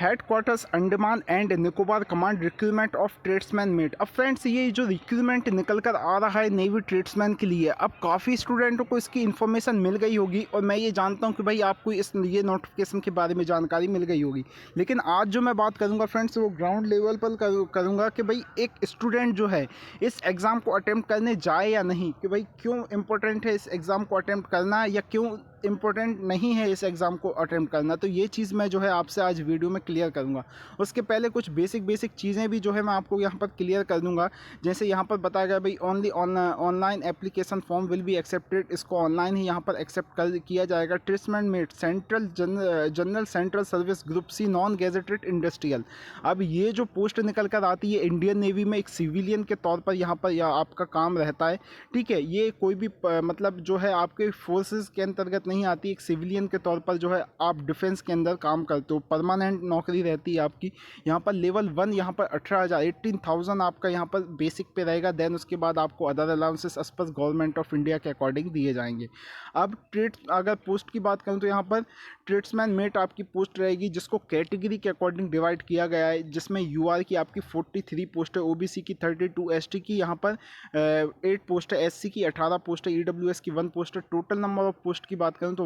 Headquarters Andaman and Nicobar command recruitment of tradesman met. अब friends ये जो रिक्रूटमेंट निकल कर आ रहा है नेवी ट्रेड्समैन के लिए, अब काफ़ी स्टूडेंटों को इसकी इन्फॉर्मेशन मिल गई होगी और मैं ये जानता हूँ कि भाई आपको ये नोटिफिकेशन के बारे में जानकारी मिल गई होगी। लेकिन आज जो मैं बात करूँगा फ्रेंड्स वो ग्राउंड लेवल पर करूँगा कि भाई एक स्टूडेंट जो है इस एग्ज़ाम को अटैम्प्ट करने जाए या नहीं, कि भाई क्यों इम्पोर्टेंट है इस एग्ज़ाम को अटैम्प्ट करना या क्यों इम्पोर्टेंट नहीं है इस एग्ज़ाम को अटेम्प्ट करना। तो ये चीज़ मैं जो है आपसे आज वीडियो में क्लियर करूँगा। उसके पहले कुछ बेसिक चीज़ें भी जो है मैं आपको यहाँ पर क्लियर कर दूँगा। जैसे यहाँ पर बताया गया भाई only online application form will be accepted, इसको ऑनलाइन ही यहाँ पर एक्सेप्ट किया जाएगा। Tradesman mate central general central service group C non gazetted industrial. अब ये जो पोस्ट निकल कर आती है इंडियन नेवी में एक सिविलियन के तौर पर यहाँ पर आपका काम रहता है। ठीक है, ये कोई भी मतलब जो है आपके फोर्सेस के अंतर्गत नहीं आती। एक सिविलियन के तौर पर जो है आप डिफेंस के अंदर काम करते हो, परमानेंट नौकरी रहती है आपकी। यहाँ पर लेवल 1 यहाँ पर 18,000 आपका यहाँ पर बेसिक पे रहेगा। देन उसके बाद आपको other allowances as per government of India के अकॉर्डिंग दिए जाएंगे। अब अगर पोस्ट की बात करूँ तो यहाँ पर ट्रेड्समैन मेट आपकी पोस्ट रहेगी, जिसको कैटेगरी के अकॉर्डिंग डिवाइड किया गया है, जिसमें यूआर की आपकी 43 पोस्ट है, ओबीसी की 32, एसटी की यहाँ पर 8 पोस्ट है, एससी की 18 पोस्ट है, ईडब्ल्यूएस की 1 पोस्ट है। टोटल नंबर ऑफ पोस्ट की बात करूँ तो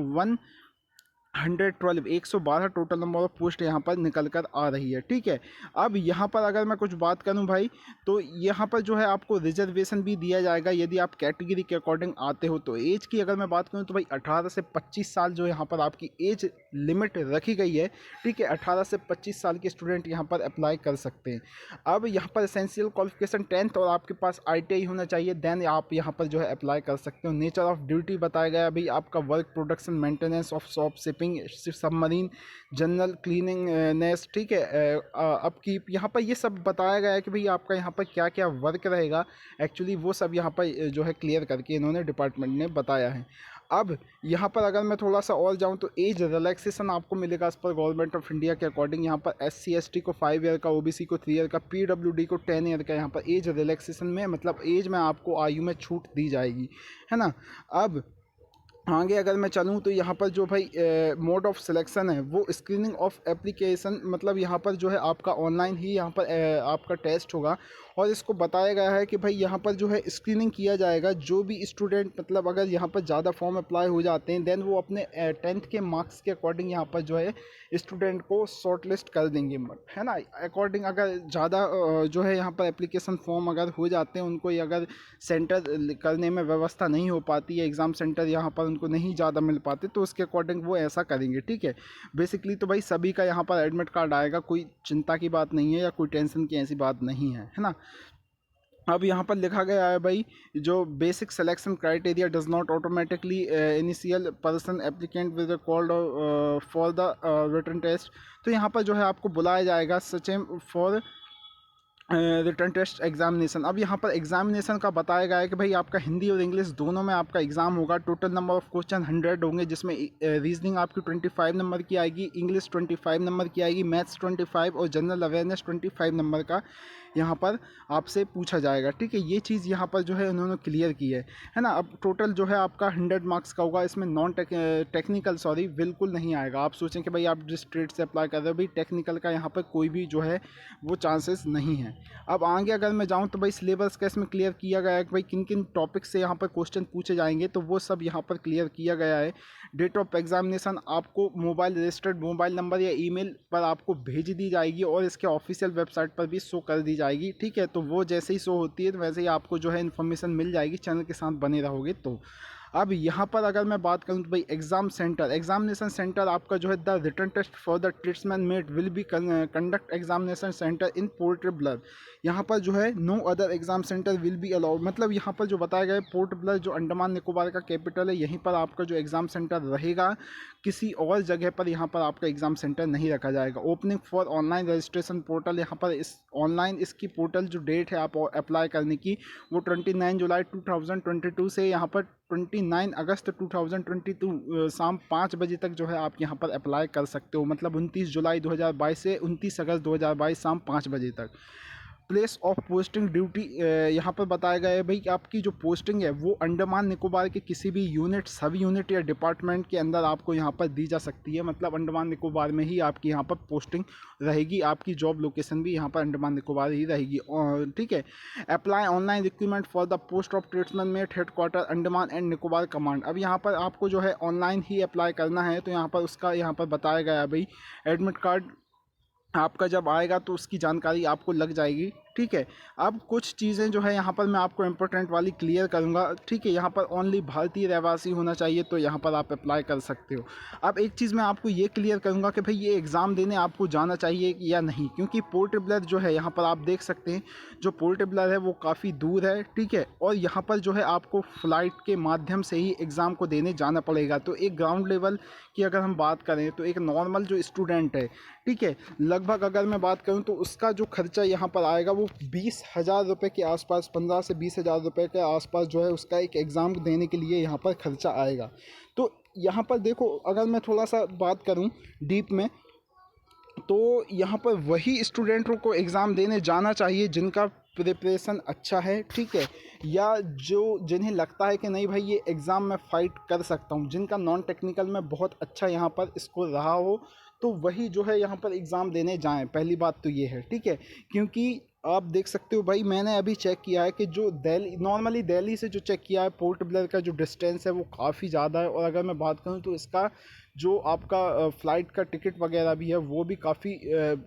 112 टोटल नंबर ऑफ पोस्ट यहाँ पर निकल कर आ रही है। ठीक है, अब यहाँ पर अगर मैं कुछ बात करूँ भाई तो यहाँ पर जो है आपको रिजर्वेशन भी दिया जाएगा यदि आप कैटेगरी के अकॉर्डिंग आते हो। तो एज की अगर मैं बात करूँ तो भाई 18 से 25 साल जो यहाँ पर आपकी एज लिमिट रखी गई है। ठीक है, 18 से 25 साल के स्टूडेंट यहाँ पर अप्लाई कर सकते हैं। अब यहाँ पर एसेंशियल क्वालिफिकेशन 10th और आपके पास ITI होना चाहिए, देन आप यहाँ पर जो है अप्लाई कर सकते हो। नेचर ऑफ ड्यूटी बताया गया भाई आपका work production maintenance of shop shipping submarine general cleaning नेस। ठीक है, अपकीप यहाँ पर ये सब बताया गया है कि भाई आपका यहाँ पर क्या क्या वर्क रहेगा। एक्चुअली वो सब यहाँ पर जो है क्लियर करके इन्होंने डिपार्टमेंट ने बताया है। अब यहाँ पर अगर मैं थोड़ा सा और जाऊँ तो एज रिलैक्सेशन आपको मिलेगा as per government of India के अकॉर्डिंग। यहाँ पर SC ST को 5 ईयर का, OBC को 3 ईयर का, PWD को 10 ईयर का यहाँ पर एज रिलैक्सेशन में मतलब एज में आपको आयु में छूट दी जाएगी, है ना। अब आगे अगर मैं चलूँ तो यहाँ पर जो भाई मोड ऑफ सिलेक्शन है वो स्क्रीनिंग ऑफ एप्लीकेशन, मतलब यहाँ पर जो है आपका ऑनलाइन ही यहाँ पर आपका टेस्ट होगा। और इसको बताया गया है कि भाई यहाँ पर जो है स्क्रीनिंग किया जाएगा। जो भी स्टूडेंट मतलब अगर यहाँ पर ज़्यादा फॉर्म अप्लाई हो जाते हैं देन वो अपने 10th के मार्क्स के अकॉर्डिंग यहाँ पर जो है स्टूडेंट को शॉर्ट लिस्ट कर देंगे, है ना। अकॉर्डिंग अगर ज़्यादा जो है यहाँ पर एप्लीकेशन फॉर्म अगर हो जाते हैं उनको, अगर सेंटर करने में व्यवस्था नहीं हो पाती है, एग्ज़ाम सेंटर यहाँ पर उनको नहीं ज़्यादा मिल पाते, तो उसके अकॉर्डिंग वो ऐसा करेंगे। ठीक है, बेसिकली तो भाई सभी का यहाँ पर एडमिट कार्ड आएगा, कोई चिंता की बात नहीं है या कोई टेंशन की ऐसी बात नहीं है ना। अब यहाँ पर लिखा गया है भाई जो basic selection criteria does not automatically initial person applicant with called for the written test. तो यहाँ पर जो है आपको बुलाया जाएगा सचेम फॉर रिटन टेस्ट एग्जामिनेशन। अब यहाँ पर एग्जामिनेशन का बताया गया है कि भाई आपका हिंदी और इंग्लिश दोनों में आपका एग्ज़ाम होगा। टोटल नंबर ऑफ क्वेश्चन 100 होंगे, जिसमें रीजनिंग आपकी 25 नंबर की आएगी, इंग्लिश 25 नंबर की आएगी, मैथ्स 25 और जनरल अवेयरनेस 25 नंबर का यहाँ पर आपसे पूछा जाएगा। ठीक है, ये चीज़ यहाँ पर जो है उन्होंने क्लियर की है ना। अब टोटल जो है आपका 100 मार्क्स का होगा, इसमें नॉन टेक्निकल बिल्कुल नहीं आएगा। आप सोचें कि भाई आप जिस ट्रेड से अप्लाई कर रहे हो भाई टेक्निकल का यहाँ पर कोई भी जो है वो चांसेस नहीं है। अब आगे अगर मैं जाऊँ तो भाई सिलेबस का इसमें क्लियर किया गया है कि भाई किन किन टॉपिक से यहाँ पर क्वेश्चन पूछे जाएंगे, तो वो सब यहाँ पर क्लियर किया गया है। डेट ऑफ एग्जामिनेशन आपको मोबाइल रजिस्टर्ड मोबाइल नंबर या ईमेल पर आपको भेज दी जाएगी और इसके ऑफिशियल वेबसाइट पर भी शो कर दी जाएगी। ठीक है, तो वो जैसे ही शो होती है तो वैसे ही आपको जो है इन्फॉर्मेशन मिल जाएगी, चैनल के साथ बने रहोगे तो। अब यहाँ पर अगर मैं बात करूँ तो भाई एग्जाम सेंटर, एग्जामिनेशन सेंटर आपका जो है the written test for the tradesman mate will be conduct examination centre in Port Blair. यहाँ पर जो है no other exam centre will be allowed, मतलब यहाँ पर जो बताया गया है पोर्ट ब्लेयर जो अंडमान निकोबार का कैपिटल है, यहीं पर आपका जो एग्ज़ाम सेंटर रहेगा। किसी और जगह पर यहाँ पर आपका एग्ज़ाम सेंटर नहीं रखा जाएगा। Opening for online registration portal, यहाँ पर इस ऑनलाइन इसकी पोर्टल जो डेट है आप अप्लाई करने की वो 29 जुलाई 2022 से यहाँ पर 29 अगस्त 2022 शाम 5 बजे तक जो है आप यहाँ पर अप्लाई कर सकते हो। मतलब 29 जुलाई 2022 से 29 अगस्त 2022 शाम 5 बजे तक। प्लेस ऑफ पोस्टिंग ड्यूटी यहाँ पर बताया गया है भाई कि आपकी जो पोस्टिंग है वो अंडमान निकोबार के किसी भी यूनिट, सब यूनिट या डिपार्टमेंट के अंदर आपको यहाँ पर दी जा सकती है। मतलब अंडमान निकोबार में ही आपकी यहाँ पर पोस्टिंग रहेगी, आपकी जॉब लोकेशन भी यहाँ पर अंडमान निकोबार ही रहेगी। ठीक है। Apply online recruitment for the post of tradesman met headquarter Andaman and Nicobar command. अब यहाँ पर आपको जो है ऑनलाइन ही अप्लाई करना है, तो यहाँ पर उसका यहाँ पर बताया गया है भाई एडमिट कार्ड आपका जब आएगा तो उसकी जानकारी आपको लग जाएगी। ठीक है। अब कुछ चीज़ें जो है यहाँ पर मैं आपको इम्पोर्टेंट वाली क्लियर करूँगा। ठीक है। यहाँ पर ओनली भारतीय रहवासी होना चाहिए, तो यहाँ पर आप अप्लाई कर सकते हो। अब एक चीज़ मैं आपको ये क्लियर करूँगा कि भाई ये एग्ज़ाम देने आपको जाना चाहिए या नहीं, क्योंकि पोर्ट ब्लेयर जो है यहाँ पर आप देख सकते हैं, जो पोर्ट ब्लेयर है वो काफ़ी दूर है। ठीक है। और यहाँ पर जो है आपको फ़्लाइट के माध्यम से ही एग्ज़ाम को देने जाना पड़ेगा। तो एक ग्राउंड लेवल की अगर हम बात करें तो एक नॉर्मल जो स्टूडेंट है, ठीक है, लगभग अगर मैं बात करूं तो उसका जो खर्चा यहाँ पर आएगा वो 20,000 रुपये के आसपास, 15 से 20,000 रुपये के आसपास जो है उसका एक एग्ज़ाम देने के लिए यहाँ पर खर्चा आएगा। तो यहाँ पर देखो, अगर मैं थोड़ा सा बात करूँ डीप में, तो यहाँ पर वही स्टूडेंटों को एग्ज़ाम देने जाना चाहिए जिनका प्रिपरेशन अच्छा है। ठीक है। या जो जिन्हें लगता है कि नहीं भाई ये एग्ज़ाम में फ़ाइट कर सकता हूँ, जिनका नॉन टेक्निकल में बहुत अच्छा यहाँ पर स्कोर रहा हो, तो वही जो है यहाँ पर एग्ज़ाम देने जाएं। पहली बात तो ये है। ठीक है। क्योंकि आप देख सकते हो भाई, मैंने अभी चेक किया है कि जो दिल्ली, नॉर्मली दिल्ली से जो चेक किया है, पोर्ट ब्लेयर का जो डिस्टेंस है वो काफ़ी ज़्यादा है। और अगर मैं बात करूँ तो इसका जो आपका फ़्लाइट का टिकट वगैरह भी है वो भी काफ़ी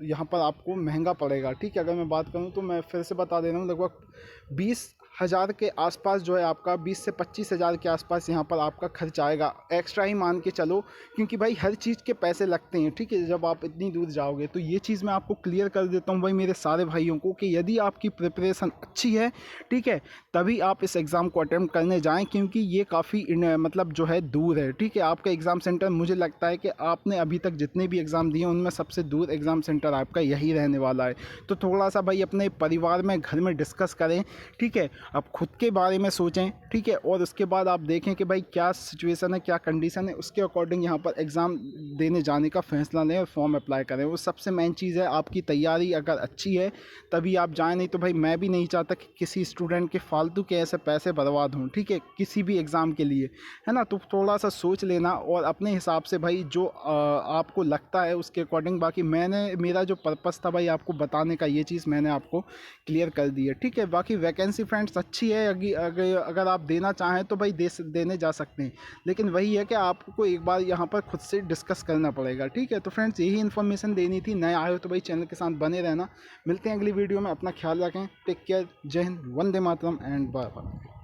यहाँ पर आपको महंगा पड़ेगा। ठीक है। अगर मैं बात करूँ तो मैं फिर से बता दे रहा हूँ, लगभग 20,000 के आसपास जो है आपका 20 से 25,000 के आसपास यहाँ पर आपका खर्च आएगा। एक्स्ट्रा ही मान के चलो, क्योंकि भाई हर चीज़ के पैसे लगते हैं। ठीक है। जब आप इतनी दूर जाओगे, तो ये चीज़ मैं आपको क्लियर कर देता हूँ भाई मेरे सारे भाइयों को कि यदि आपकी प्रिपरेशन अच्छी है, ठीक है, तभी आप इस एग्ज़ाम को अटैम्प्ट करने जाएँ, क्योंकि ये काफ़ी मतलब जो है दूर है। ठीक है। आपका एग्ज़ाम सेंटर, मुझे लगता है कि आपने अभी तक जितने भी एग्ज़ाम दिए उनमें सबसे दूर एग्ज़ाम सेंटर आपका यही रहने वाला है। तो थोड़ा सा भाई अपने परिवार में, घर में डिस्कस करें। ठीक है। अब खुद के बारे में सोचें। ठीक है। और उसके बाद आप देखें कि भाई क्या सिचुएशन है, क्या कंडीशन है, उसके अकॉर्डिंग यहाँ पर एग्ज़ाम देने जाने का फैसला लें और फॉर्म अप्लाई करें। वो सबसे मेन चीज़ है। आपकी तैयारी अगर अच्छी है तभी आप जाएँ, नहीं तो भाई मैं भी नहीं चाहता कि किसी स्टूडेंट के फालतू के ऐसे पैसे बर्बाद हों। ठीक है। किसी भी एग्ज़ाम के लिए, है ना। तो थोड़ा सा सोच लेना और अपने हिसाब से भाई जो आपको लगता है उसके अकॉर्डिंग। बाकी मेरा जो पर्पस था भाई आपको बताने का, ये चीज़ मैंने आपको क्लियर कर दी है। ठीक है। बाकी वैकेंसी फ्रेंड्स अच्छी है, अगर आप देना चाहें तो भाई देने जा सकते हैं, लेकिन वही है कि आपको एक बार यहाँ पर खुद से डिस्कस करना पड़ेगा। ठीक है। तो फ्रेंड्स यही इन्फॉर्मेशन देनी थी। नए आए हो तो भाई चैनल के साथ बने रहना। मिलते हैं अगली वीडियो में। अपना ख्याल रखें। Take care. जय हिंद। वंदे मातरम एंड बाय बाय।